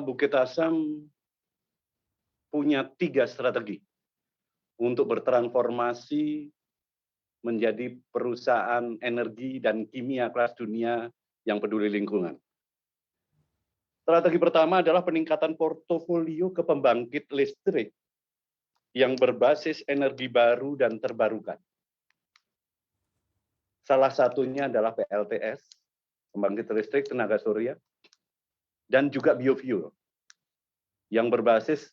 Bukit Asam punya 3 strategi untuk bertransformasi menjadi perusahaan energi dan kimia kelas dunia yang peduli lingkungan. Strategi pertama adalah peningkatan portofolio ke pembangkit listrik yang berbasis energi baru dan terbarukan. Salah satunya adalah PLTS, pembangkit listrik tenaga surya, dan juga biofuel yang berbasis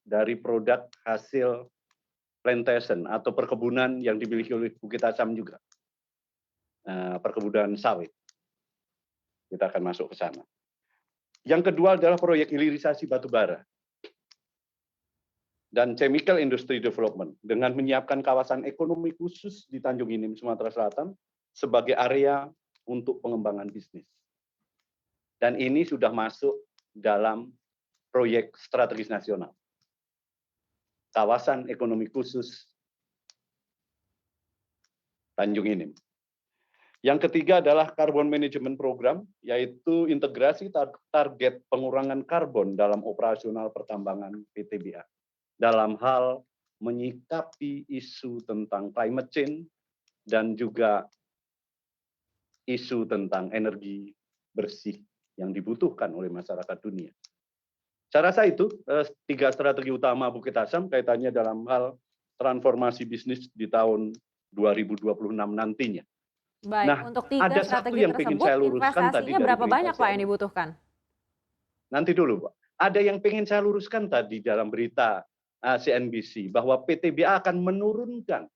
dari produk hasil plantation atau perkebunan yang dimiliki oleh Bukit Asam juga. Perkebunan sawit. Kita akan masuk ke sana. Yang kedua adalah proyek hilirisasi batubara dan chemical industry development dengan menyiapkan kawasan ekonomi khusus di Tanjung Inim, Sumatera Selatan sebagai area untuk pengembangan bisnis. Dan ini sudah masuk dalam proyek strategis nasional. Kawasan ekonomi khusus Tanjung Inim. Yang ketiga adalah Carbon Management Program, yaitu integrasi target pengurangan karbon dalam operasional pertambangan PTBA. Dalam hal menyikapi isu tentang climate change dan juga isu tentang energi bersih yang dibutuhkan oleh masyarakat dunia. Saya rasa itu 3 strategi utama Bukit Asam kaitannya dalam hal transformasi bisnis di tahun 2026 nantinya. Baik, Nah, untuk 3 ada strategi satu yang ingin tersebut saya luruskan tadi investasinya dari berapa berita banyak Pak yang CNN. dibutuhkan? Nanti dulu, Pak. Ada yang ingin saya luruskan tadi dalam berita CNBC bahwa PTBA akan menurunkan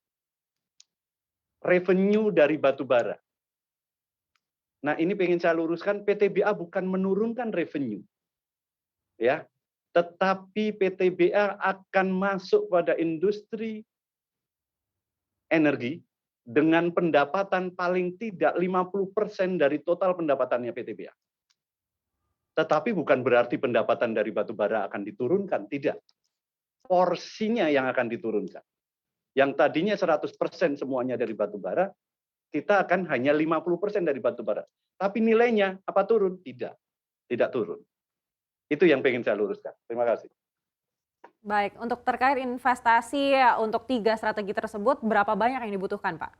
revenue dari batubara. Nah, ini ingin saya luruskan, PTBA bukan menurunkan revenue, ya, tetapi PTBA akan masuk pada industri energi dengan pendapatan paling tidak 50% dari total pendapatannya PTBA. Tetapi bukan berarti pendapatan dari batubara akan diturunkan, tidak. Porsinya yang akan diturunkan. Yang tadinya 100% semuanya dari batubara, kita akan hanya 50% dari batubara. Tapi nilainya apa turun? Tidak. Tidak turun. Itu yang pengen saya luruskan. Terima kasih. Baik, untuk terkait investasi untuk 3 strategi tersebut, berapa banyak yang dibutuhkan, Pak?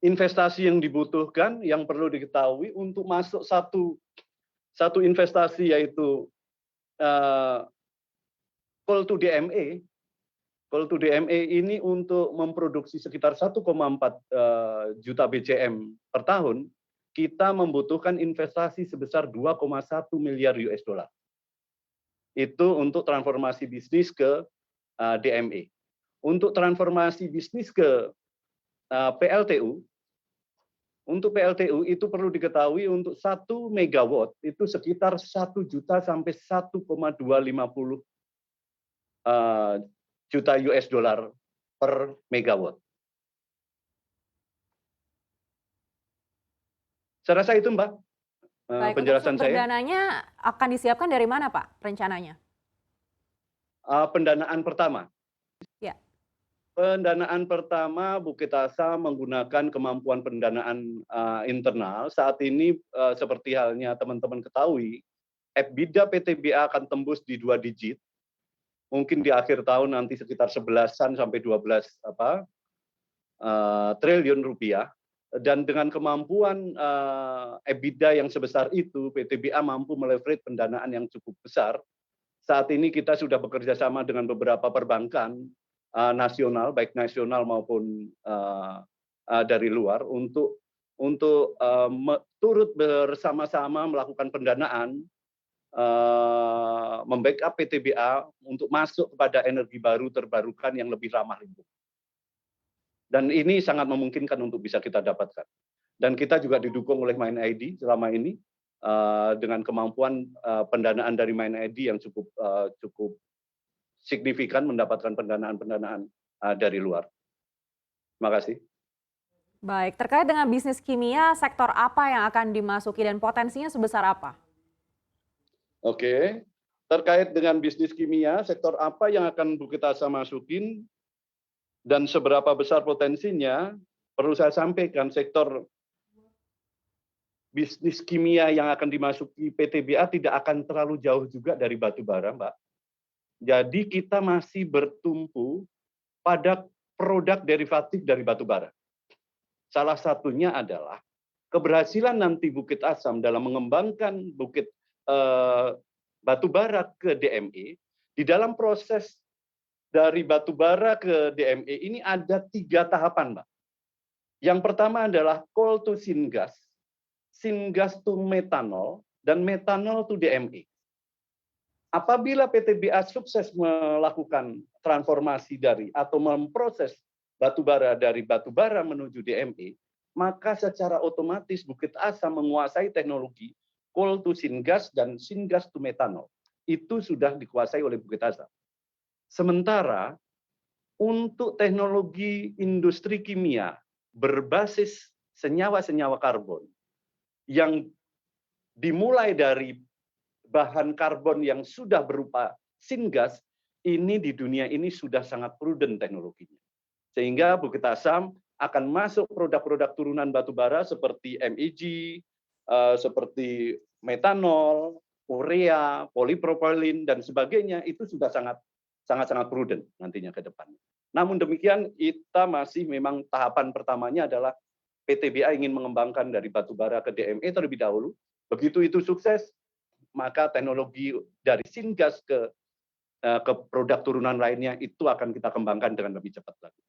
Investasi yang dibutuhkan, yang perlu diketahui untuk masuk satu investasi yaitu coal to DME. Coal to DME ini untuk memproduksi sekitar 1,4 juta BCM per tahun, kita membutuhkan investasi sebesar 2,1 miliar US dollar. Itu untuk transformasi bisnis ke DME. Untuk transformasi bisnis ke PLTU, untuk PLTU itu perlu diketahui untuk 1 megawatt itu sekitar 1 juta sampai 1,250 juta US dollar per megawatt. Saya rasa itu, Mbak, Baik, untuk penjelasan sumber saya. dananya akan disiapkan dari mana, Pak, rencananya? Pendanaan pertama. Ya. Pendanaan pertama Bukit Asam menggunakan kemampuan pendanaan internal. Saat ini seperti halnya teman-teman ketahui, EBITDA PTBA akan tembus di 2 digit. Mungkin di akhir tahun nanti sekitar 11-an sampai 12 triliun rupiah. Dan dengan kemampuan EBITDA yang sebesar itu, PTBA mampu meleverage pendanaan yang cukup besar. Saat ini kita sudah bekerja sama dengan beberapa perbankan nasional, baik nasional maupun dari luar, untuk turut bersama-sama melakukan pendanaan, membackup PTBA untuk masuk kepada energi baru terbarukan yang lebih ramah lingkungan. Dan ini sangat memungkinkan untuk bisa kita dapatkan. Dan kita juga didukung oleh MindID selama ini dengan kemampuan pendanaan dari MindID yang cukup signifikan mendapatkan pendanaan dari luar. Terima kasih. Baik, terkait dengan bisnis kimia, sektor apa yang akan dimasuki dan potensinya sebesar apa? Oke, terkait dengan bisnis kimia, sektor apa yang akan Bukit Asam masukin dan seberapa besar potensinya, perlu saya sampaikan sektor bisnis kimia yang akan dimasuki PTBA tidak akan terlalu jauh juga dari batu bara, Mbak. Jadi kita masih bertumpu pada produk derivatif dari batu bara. Salah satunya adalah keberhasilan nanti Bukit Asam dalam mengembangkan batu bara ke DME. Di dalam proses dari batu bara ke DME ini ada 3 tahapan, Mbak. Yang pertama adalah coal to syngas to metanol, dan metanol to DME. Apabila PTBA sukses melakukan transformasi dari atau memproses batubara dari batubara menuju DME, maka secara otomatis Bukit Asam menguasai teknologi coal to syngas dan syngas to metanol. Itu sudah dikuasai oleh Bukit Asam. Sementara untuk teknologi industri kimia berbasis senyawa-senyawa karbon yang dimulai dari bahan karbon yang sudah berupa syngas, ini di dunia ini sudah sangat prudent teknologinya. Sehingga Bukit Asam akan masuk produk-produk turunan batubara seperti MEG, seperti metanol, urea, polipropilin, dan sebagainya, itu sudah sangat prudent nantinya ke depan. Namun demikian, kita masih memang tahapan pertamanya adalah PTBA ingin mengembangkan dari batubara ke DME terlebih dahulu. Begitu itu sukses, maka teknologi dari syngas ke produk turunan lainnya itu akan kita kembangkan dengan lebih cepat lagi.